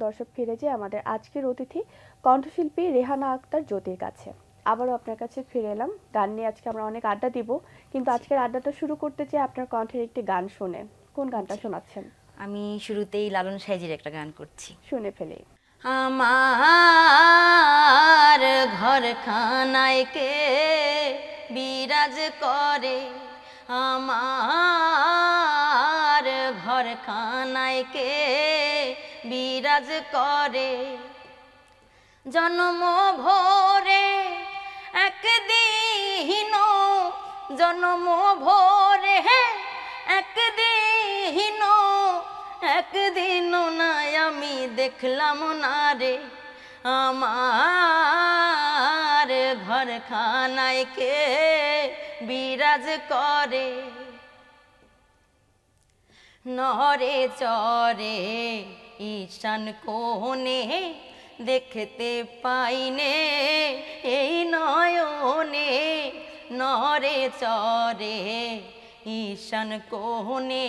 দর্শক ফিরে যাই আমাদের আজকের অতিথি কণ্ঠশিল্পী রেহানা আক্তার জ্যোতির কাছে। আবারও আপনার কাছে ফিরে এলাম। গান নিয়ে আজকে আমরা অনেক আড্ডা দিব, কিন্তু আজকের আড্ডাটা শুরু করতে চাই আপনার কণ্ঠের একটি গান শুনে। কোন গানটা শোনাচ্ছেন? আমি শুরুতেই লালন সাইজির একটা গান করছি। শুনে ফেলি। আমার ঘরখানায় কে বিরাজ করে, আমার ঘরখানায় কে বিরাজ করে, জন্ম ভোরে একদিন, জন্ম ভোরে একদিন, একদিনও নাই আমি দেখলাম না রে, আমার ঘরখানায় কে বিরাজ করে, নরে চরে ঈশান কোণে দেখতে পাইনে এই নয়নে, নরে চরে ঈশান কোণে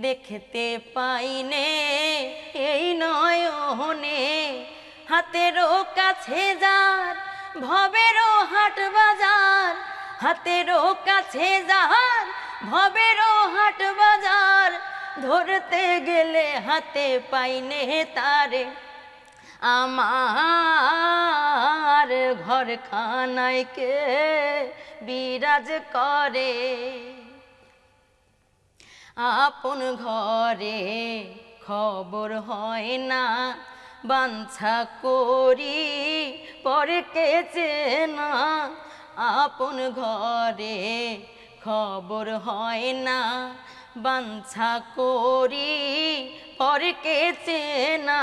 দেখতে পাইনে এই নয়নে, হাতেরও কাছে যার ভবেরও হাট বাজার, হাতেরও কাছে যার ভবেরও হাট বাজার, ধরতে গেলে হাতে পাইনে তারে, আমার ঘরখানায় কে বিরাজ করে, আপন ঘরে খবর হয় না, বাঞ্ছা করি পরকে চেনা, আপন ঘরে খবর হয় না, বাঞ্ছা করি পরকে চেনা,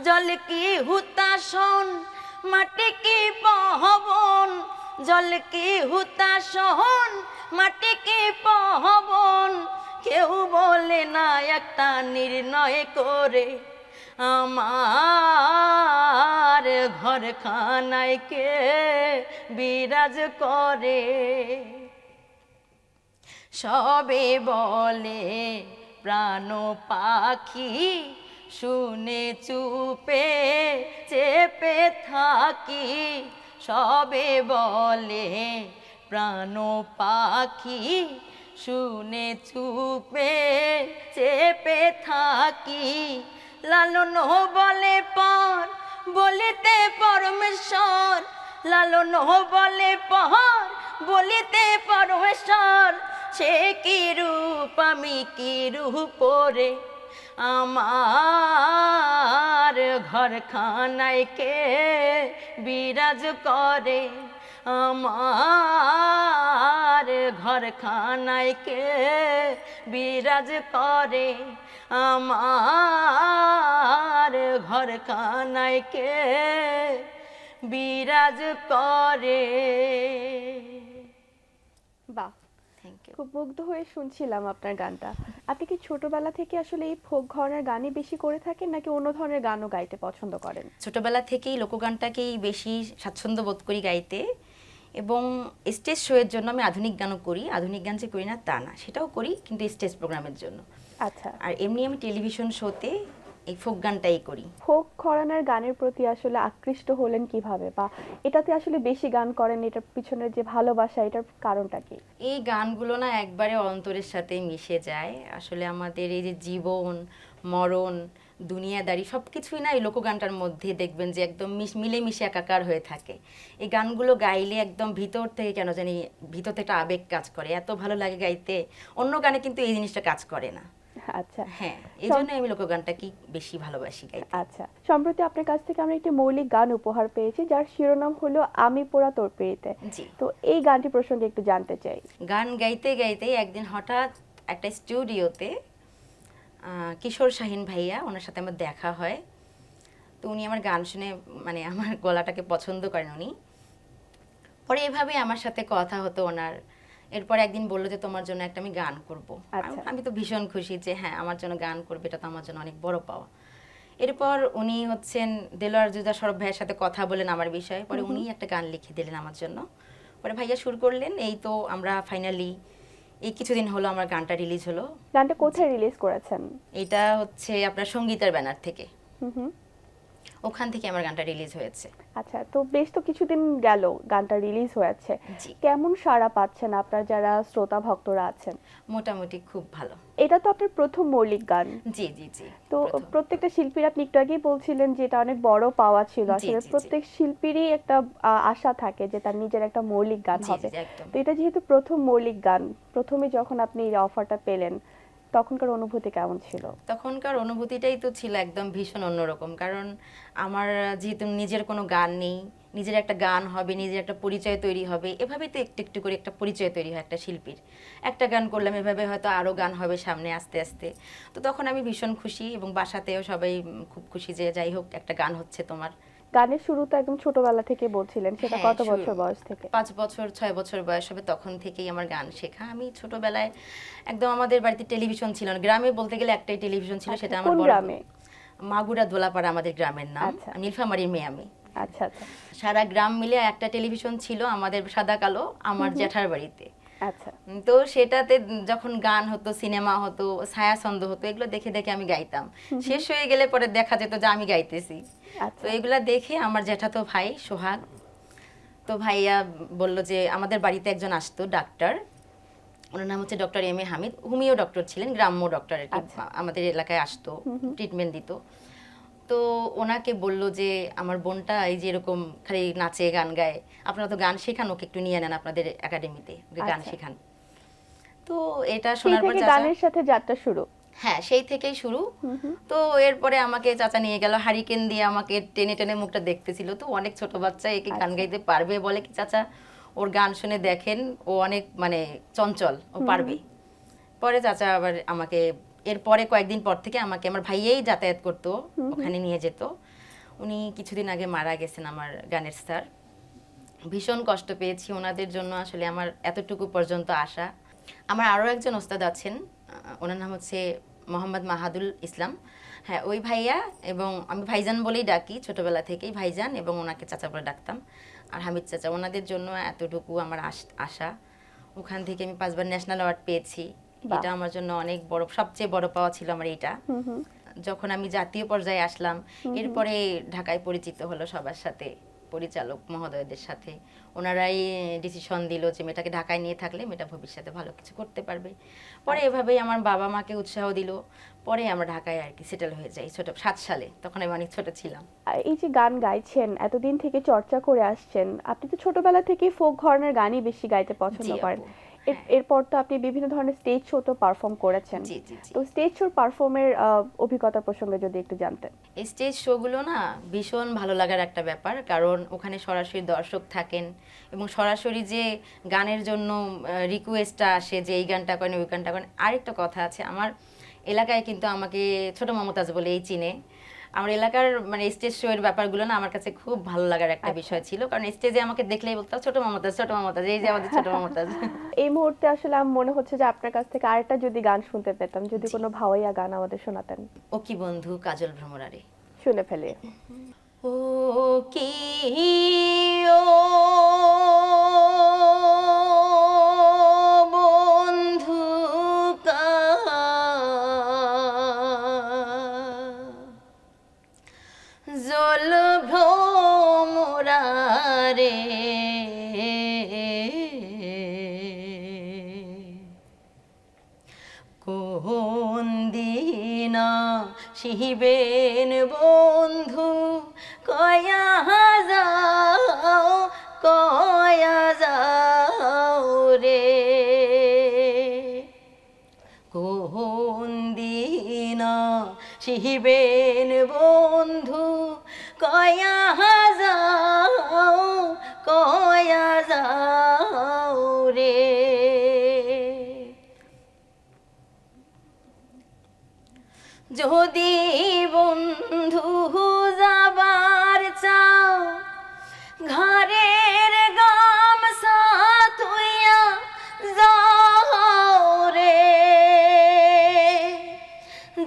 জল কি হুতাশন মাটি কি পহবন, জল কি হুতাশন মাটি কি পহবন, কেউ বলে না একটা নির্ণয় করে, আমার ঘরখানায় কে বিরাজ করে, সবে বলে প্রাণ পাখি শুনে চুপে চেপে থাকি, সবে বলে প্রাণ পাখি শুনে চুপে চেপে থাকি, লালন বলে পর বলিতে পরমেশ্বর, লালন বলে পর বলিতে পরমেশ্বর, সে কি রূপ আমি কি রূপ রে, আমার ঘরখানায় কে বিরাজ করে, আমার ঘরখানায় কে বিরাজ করে, আমার ঘরখানায় কে বিরাজ করে। বাহ, থ্যাংক ইউ। খুব মুগ্ধ হয়ে শুনছিলাম আপনার গানটা। আপনি কি ছোটবেলা থেকে আসলে এই ফোক ঘরানার গানই বেশি করে থাকেন, নাকি অন্য ধরনের গানও গাইতে পছন্দ করেন? ছোটবেলা থেকেই লোকগানটাকেই বেশি স্বাচ্ছন্দ্য বোধ করি গাইতে, এবং স্টেজ শোয়ের জন্য আমি আধুনিক গানও করি, আধুনিক গান যে করি না তা না, সেটাও করি কিন্তু স্টেজ প্রোগ্রামের জন্য। আচ্ছা, আর এমনি আমি টেলিভিশন শোতে এই ফোক গানটাই করি। ফোক ঘরানার গানের প্রতি আসলে আকৃষ্ট হলেন কিভাবে, বা এটাতে আসলে বেশি গান করেন, এটার পিছনে যে ভালোবাসা, এটার কারণটা কি? এই গানগুলো না একবারে অন্তরের সাথে মিশে যায়। আসলে আমাদের এই যে জীবন মরণ দুনিয়াদারি সব কিছুই না এই লোকগানটার মধ্যে দেখবেন যে একদম মিলেমিশে একাকার হয়ে থাকে। এই গানগুলো গাইলে একদম ভিতর থেকে কেন জানি ভিতর থেকে একটা আবেগ কাজ করে, এত ভালো লাগে গাইতে। অন্য গানে কিন্তু এই জিনিসটা কাজ করে না। আচ্ছা, হ্যাঁ, এই জন্য আমি লোকগানটা কি বেশি ভালোবাসি গাইতে। আচ্ছা, সম্প্রতি আপনার কাছ থেকে আমরা একটি মৌলিক গান উপহার পেয়েছি, যার শিরোনাম হলো আমি পোড়া তোর পিড়িতে। জি, তো এই গানটি প্রসঙ্গে একটু জানতে চাই। গান গাইতে গাইতে একদিন হঠাৎ একটা স্টুডিওতে কিশোর শাহিন ভাইয়া, ওনার সাথে আমার দেখা হয়। তো উনি আমার গান শুনে মানে আমার গলাটাকে পছন্দ করেন উনি। পরে এভাবে আমার সাথে কথা হতো ওনার। এরপর একদিন বললো যে তোমার জন্য একটা আমি গান করব। আচ্ছা। আমি তো ভীষণ খুশি যে হ্যাঁ আমার জন্য গান করবে, এটা তো আমার জন্য অনেক বড় পাওয়া। এরপর উনি হচ্ছেন দেলোয়ার জুদা সরব ভাইয়ের সাথে কথা বলেন আমার বিষয়ে, পরে উনি একটা গান লিখে দিলেন আমার জন্য। পরে ভাইয়া সুর করলেন, এই তো আমরা ফাইনালি এই কিছুদিন হলো আমার গানটা রিলিজ হলো। গানটা কোথায় রিলিজ করেছেন? এটা হচ্ছে আপনার সঙ্গীতের ব্যানার থেকে। হুম হুম। ওখান থেকে আমার গানটা রিলিজ হয়েছে। আচ্ছা, তো বেশ তো কিছুদিন গেল গানটা রিলিজ হয়েছে, জি, কেমন সাড়া পাচ্ছেন আপনার যারা শ্রোতা ভক্তরা আছেন? মোটামুটি খুব ভালো। এটা তো আপনার প্রথম মৌলিক গান। জি, জি, জি, তো প্রথম। প্রত্যেকটা শিল্পীর, আপনি একটু আগেই বলছিলেন যে এটা অনেক বড় পাওয়া ছিল, জি, আসলে জি, জি, প্রত্যেক শিল্পীরই একটা আশা থাকে যে তার নিজের একটা মৌলিক গান জি, জি, হবে। জি, একদম। তো এটা যেহেতু প্রথম মৌলিক গান, প্রথমে যখন আপনি এই অফারটা পেলেন তখনকার অনুভূতি কেমন ছিল? তখনকার অনুভূতিটাই তো ছিল একদম ভীষণ অন্যরকম, কারণ আমার যেহেতু নিজের কোনো গান নেই, নিজের একটা গান হবে, নিজের একটা পরিচয় তৈরি হবে, এভাবেই তো একটু একটু করে একটা পরিচয় তৈরি হয় একটা শিল্পীর। একটা গান করলাম, এভাবে হয়তো আরও গান হবে সামনে আস্তে আস্তে। তো তখন আমি ভীষণ খুশি, এবং বাসাতেও সবাই খুব খুশি যে যাই হোক একটা গান হচ্ছে তোমার। গানের শুরু তো একদম ছোটবেলা থেকে বলছিলেন, সেটা হ্যাঁ, কত বছর বয়স থেকে? 5 বছর 6 বছর বয়স হবে তখন থেকেই আমার গান শেখা। আমি ছোটবেলায় একদম, আমাদের বাড়িতে টেলিভিশন ছিল না, গ্রামে বলতে গেলে একটাই টেলিভিশন ছিল, আচ্ছা, সেটা আমার কোন বড় গ্রামে? মাগুরা দোলাপাড়া আমাদের গ্রামের নাম। আচ্ছা নীলফামারীর মেয়ে আমি। আচ্ছা আচ্ছা। সারা গ্রাম মিলে একটা টেলিভিশন ছিল আমাদের, সাদা কালো, আমার হুম হুম। জ্যাঠার বাড়িতে। আচ্ছা। তো সেটাতে যখন গান হতো, সিনেমা হতো, ছায়াছন্দ হতো, এগুলো দেখে দেখে আমি গাইতাম। হুম হুম। শেষ হয়ে গেলে পরে দেখা যেত যে আমি গাইতেছি। তো আচ্ছা। এগুলা দেখে আমার জ্যাঠাতো ভাই সোহাগ, তো ভাইয়া বলল যে আমাদের বাড়িতে একজন আসতো ডাক্তার, ওনার নাম হচ্ছে doctor M A Hamid, homeo doctor ছিলেন, গ্রাম্য ডক্টর আর কি, আচ্ছা। আমাদের এলাকায় আসতো, হুম হুম। ট্রিটমেন্ট দিত। তো ওনাকে বলল যে আমার বোনটা এই যে এরকম খালি নাচে গান গায়, আপনারা তো গান শেখান, ওকে একটু নিয়ে নেন আপনাদের একাডেমিতে, ওকে গান আচ্ছা, শেখান। তো এটা সেই শোনার পর থেকে চাচা, গানের সাথে যাত্রা শুরু। হ্যাঁ সেই থেকেই শুরু। হুম হুম। তো এরপরে আমাকে চাচা নিয়ে গেল হারিকেন দিয়ে, আমাকে টেনে টেনে মুখটা দেখতেছিল, তো অনেক ছোট বাচ্চা, একে গান আচ্ছা। গাইতে পারবে বলে কি চাচা, ওর গান শুনে দেখেন ও অনেক মানে চঞ্চল, ও হুম হুম। পারবে। পরে চাচা আবার আমাকে, এরপরে কয়েকদিন পর থেকে আমাকে আমার ভাইয়েই যাতায়াত করতো, হুম হুম। ওখানে নিয়ে যেত। উনি কিছুদিন আগে মারা গেছেন, আমার গানের স্যার। ভীষণ কষ্ট পেয়েছি ওনাদের জন্য, আসলে আমার এতটুকু পর্যন্ত আসা। আমার আরও একজন ওস্তাদ আছেন, ওনার নাম হচ্ছে মোহাম্মদ মাহাদুল ইসলাম। হ্যাঁ, ওই ভাইয়া, এবং আমি ভাইজান বলেই ডাকি ছোটবেলা থেকেই, ভাইজান, এবং ওনাকে চাচা বলে ডাকতাম। আর হামিদ চাচা, ওনাদের জন্য এতটুকু আমার আশা। ওখান থেকে আমি 5বার ন্যাশনাল অ্যাওয়ার্ড পেয়েছি। বাহ। এটা আমার জন্য অনেক বড়, সবচেয়ে বড় পাওয়া ছিল আমার এটা। হুম হুম। যখন আমি জাতীয় পর্যায়ে আসলাম, হুম হুম। এরপরে ঢাকায় পরিচিত হলো সবার সাথে, পরিচালক মহোদয়দের সাথে। ওনারাই ডিসিশন দিল যে মেয়েটাকে ঢাকায় নিয়ে থাকলে মেয়েটা ভবিষ্যতে ভালো কিছু করতে পারবে। পরে আচ্ছা। এভাবেই আমার বাবা মাকে উৎসাহ দিল। পরে আমরা ঢাকায় আর কি সেটেল হয়ে যাই, 7 সালে, তখন আমি অনেক ছোট ছিলাম। আর এই যে গান গাইছেন, এতদিন থেকে চর্চা করে আসছেন, আপনি তো ছোটবেলা থেকেই ফোক ধরনের গানই বেশি গাইতে পছন্দ জি করেন। আপু, হ্যাঁ, এরপর তো আপনি বিভিন্ন ধরনের স্টেজ শোতে পারফর্ম করেছেন। জি, জি, জি। তো স্টেজ শোর পারফর্মের অভিজ্ঞতা প্রসঙ্গে যদি একটু জানতেন। এই স্টেজ শোগুলো না ভীষণ ভালো লাগার একটা ব্যাপার, কারণ ওখানে সরাসরি দর্শক থাকেন, এবং সরাসরি যে গানের জন্য রিকোয়েস্টটা আসে যে এই গানটা করেন, ওই গানটা করেন। আরেকটা কথা আছে, আমার এলাকায় কিন্তু আমাকে ছোট মমতাজ বলেই চিনে। আমার এলাকার মানে স্টেজ শো এর ব্যাপারগুলো না আমার কাছে খুব ভালো লাগার একটা আচ্ছা। বিষয় ছিল, কারণ স্টেজে আমাকে দেখলেই বলতো ছোট মমতাজ, ছোট মমতাজ, এই যে আমাদের ছোট মমতাজ। এই মুহূর্তে আসলে আমার মনে হচ্ছে যে আপনার কাছ থেকে আরেকটা যদি গান শুনতে পেতাম, যদি জি, কোনো ভাওয়াইয়া গান আমাদের শোনাতেন। ও কি বন্ধু কাজল ভ্রমরারে। শুনে ফেলি। ও কি ও বন্ধু জল ভ্রমরারে, কোন দিনা শিবেন বন্ধু, কয়া যাও, কয়া যাও রে, কোন দিনা শিবেন বন্ধু, কয়া যাও, কয়া যাও রে। যদি বন্ধু যাবার চাও, ঘরের গামছা থুইয়া যাও রে,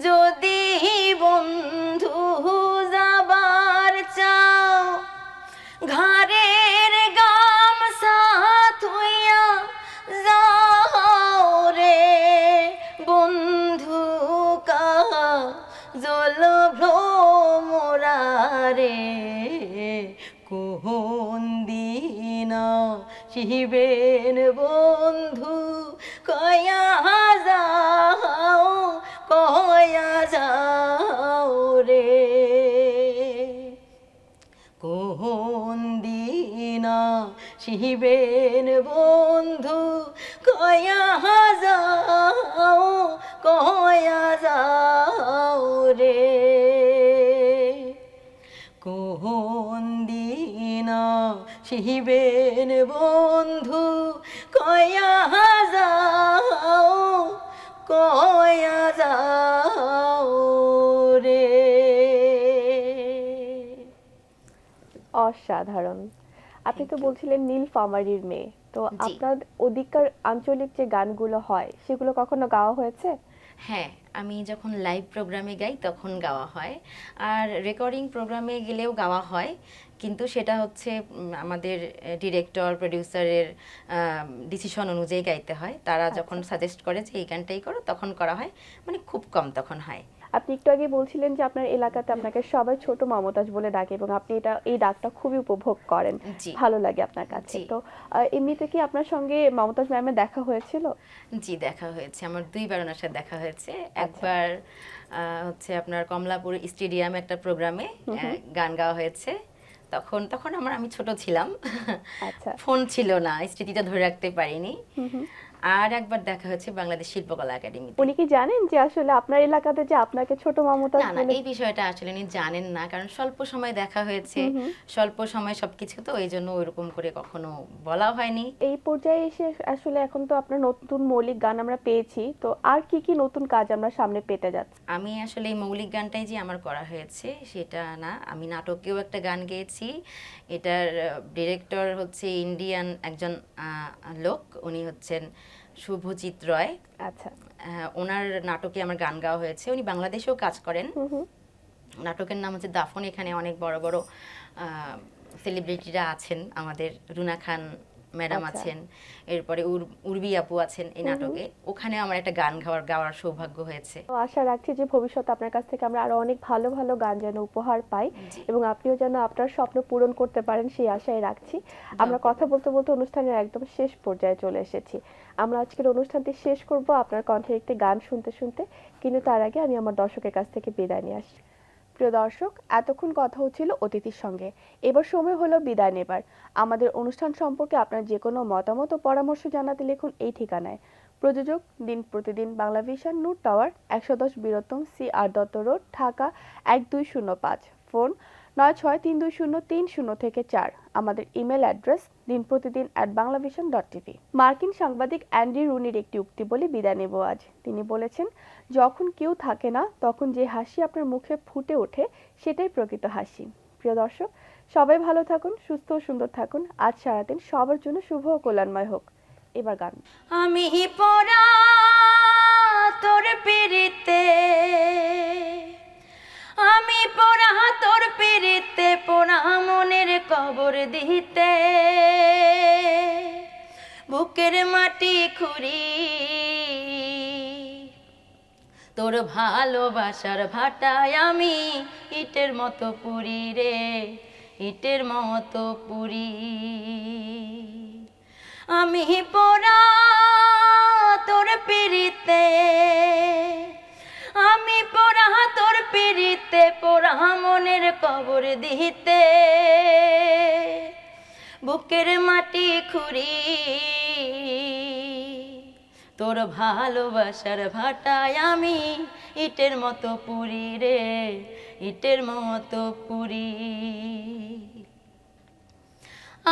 যদি বন্ধু যাবার চাও, ঘরের গামছা থুইয়া যাও রে, বন্ধু জল ভ্রম রে কোন দিন শিবেন বন্ধু কয়া যাও রে কোন দিন শিবেন বন্ধু কয়া যাও রে কোন দিন শিবেন বন্ধু কয়া যাও রে। অসাধারণ। আপনি তো Thank you. বলছিলেন নীলফামারীর মেয়ে, তো জি। আপনার ওদিককার আঞ্চলিক যে গানগুলো হয় সেগুলো কখনো গাওয়া হয়েছে? হ্যাঁ, আমি যখন লাইভ প্রোগ্রামে গাই তখন গাওয়া হয়, আর রেকর্ডিং প্রোগ্রামে গেলেও গাওয়া হয়, কিন্তু সেটা হচ্ছে আমাদের ডিরেক্টর প্রডিউসারের ডিসিশন অনুযায়ী গাইতে হয়। তারা যখন আচ্ছা। সাজেস্ট করে যে এই গানটাই করো তখন করা হয়, মানে খুব কম তখন হয়। আপনি একটু আগে বলছিলেন যে আপনার এলাকাতে আপনাকে সবাই ছোট মমতাজ বলে ডাকে এবং আপনি এই ডাকটা খুবই উপভোগ করেন, জি। ভালো লাগে আপনার কাছে। জি। তো এমনিতে কি আপনার সঙ্গে মমতাজ ম্যামের দেখা হয়েছিল? জি, দেখা হয়েছে, আমার দুইবার ওনার সাথে দেখা হয়েছে। আচ্ছা। একবার হচ্ছে আপনার কমলাপুর স্টেডিয়ামে একটা প্রোগ্রামে গান গাওয়া হয়েছে। তখন তখন আমি ছোট ছিলাম, আচ্ছা। ফোন ছিল না, স্মৃতিটা ধরে রাখতে পারিনি। হুম হুম। আর একবার দেখা হয়েছে বাংলাদেশ শিল্পকলা একাডেমিতে। উনি কি জানেন যে আসলে আপনার এলাকাতে যে আপনাকে ছোট মমতাজ না না, বলে? এই বিষয়টা আসলে উনি জানেন না, কারণ স্বল্প সময় দেখা হয়েছে, হুম হুম। স্বল্প সময় সবকিছু, তো এই জন্য ওইরকম করে কখনো বলা হয়নি। এই পর্যায়ে এসে আসলে এখন তো আপনার নতুন মৌলিক গান আমরা পেয়েছি, তো আর কি কি নতুন কাজ আমরা সামনে পেতে যাচ্ছি? আমি আসলে এই মৌলিক গানটাই যে আমার করা হয়েছে সেটা না, আমি নাটকেও একটা গান গেয়েছি। এটার ডিরেক্টর হচ্ছে ইন্ডিয়ান একজন লোক, উনি হচ্ছেন শুভজিৎ রয়। আচ্ছা। ওনার নাটকে আমার গান গাওয়া হয়েছে, উনি বাংলাদেশেও কাজ করেন। হুম হুম। নাটকের নাম হচ্ছে দাফন। এখানে অনেক বড় বড় সেলিব্রিটিরা আছেন, আমাদের রুনা খান ম্যাডাম আচ্ছা। আছেন, এরপরে উর্বি আপু আছেন এই নাটকে। ওখানে আমার একটা গান গাওয়ার সৌভাগ্য হয়েছে। তো আশা রাখছি যে ভবিষ্যতে আপনার কাছ থেকে আমরা আরো অনেক ভালো ভালো গান যেন উপহার পাই জি। এবং আপনিও যেন আপনার স্বপ্ন পূরণ করতে পারেন সেই আশাই রাখছি। আমরা কথা বলতে বলতে অনুষ্ঠানের একদম শেষ পর্যায়ে চলে এসেছি। আমরা আজকের অনুষ্ঠানটি শেষ করব আপনার কণ্ঠের একটি গান শুনতে শুনতে, কিন্তু তার আগে আমি আমার দর্শকের কাছ থেকে বিদায় নিয়ে আসি। প্রিয় দর্শক, এতক্ষণ কথা হচ্ছিল অতিথির সঙ্গে, এবার সময় হলো বিদায় নেবার। আমাদের অনুষ্ঠান সম্পর্কে আপনার যে কোনো মতামত ও পরামর্শ জানাতে লিখুন এই ঠিকানায়। প্রযোজক দিন প্রতিদিন বাংলা ভিশন, নূর টাওয়ার, 110 বীরত্তম সি আর দত্ত রোড, ঢাকা 1205। ফোন 96320303 আমাদের ইমেল অ্যাড্রেস dinprotidin@banglavision.tv। মার্কিন সাংবাদিক অ্যান্ডি রুনির একটি উক্তি বলে বিদায় নেব আজ। তিনি বলেছেন, যখন কেউ থাকে না তখন যে হাসি আপনার মুখে ফুটে ওঠে সেটাই প্রকৃত হাসি। প্রিয় দর্শক, সবাই ভালো থাকুন, সুস্থ ও সুন্দর থাকুন। আজ সারাদিন সবার জন্য শুভ ও কল্যাণময় হোক। এবার গান। আমি পড়া তোর পিরিতে, আমি পড়া তোর পিরিতে, পড়া মনের কবর দিতে, বুকের মাটি খুঁড়ি তোর ভালোবাসার ভাটায় আমি ইটের মতো পুরি রে, ইটের মতো পুরি। আমি পড়া তোর পিরিতে, আমি পড়া তোর পিরিতে, পড়া মনের কবর দিতে, বুকের মাটি খুঁড়ি তোর ভালোবাসার ভাটায় আমি ইটের মতো পুরি রে, ইটের মতো পুরি।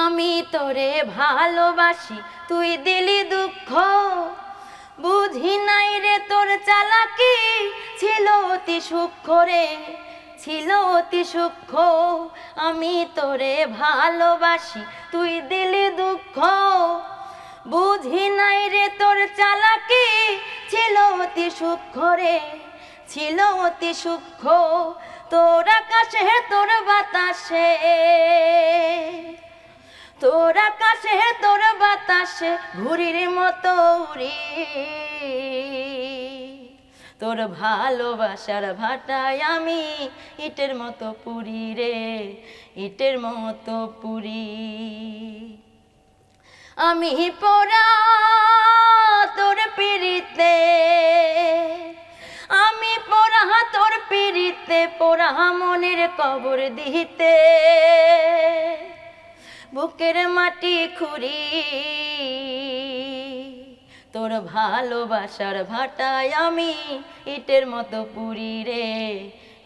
আমি তোরে ভালোবাসি, তুই দিলি দুঃখ, বুঝি নাই রে তোর চালাকি, ছিল অতি সূক্ষ্ম রে, ছিল অতি সূক্ষ্ম। আমি তোরে ভালোবাসি, তুই দিলি দুঃখ, বুঝি নাই রে তোর চালাকি, ছিল অতি সূক্ষ্ম রে, ছিল অতি সূক্ষ্ম। তোর আকাশে তোর বাতাসে, তোর আকাশে তোর বাতাসে ঘুড়ির মতো উড়ি, তোর ভালোবাসার ভাটায় আমি ইটের মতো পুরি রে, ইটের মতো পুরি। আমি পোড়া তোর পিড়িতে, আমি পোড়া তোর পিড়িতে, পোড়া মনের কবর দিতে বুকের মাটি খুঁড়ি। তোর ভালোবাসার ভাটায় আমি ইটের মতো পুরি রে,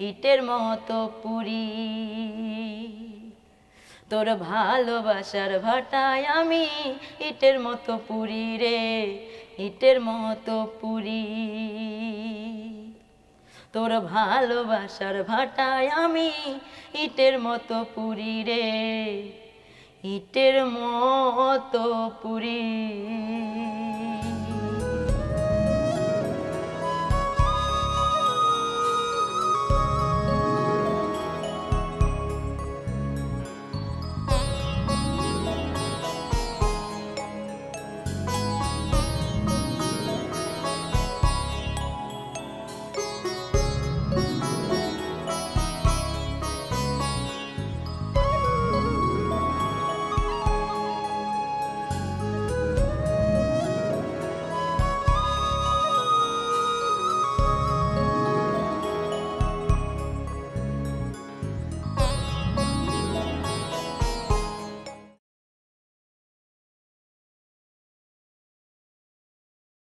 ইটের মতো পুরি। তোর ভালোবাসার ভাটায় আমি ইটের মতো পুরি রে, ইটের মতো পুরি। তোর ভালোবাসার ভাটায় আমি ইটের মতো পুরি রে, ইটের মতো পুরি।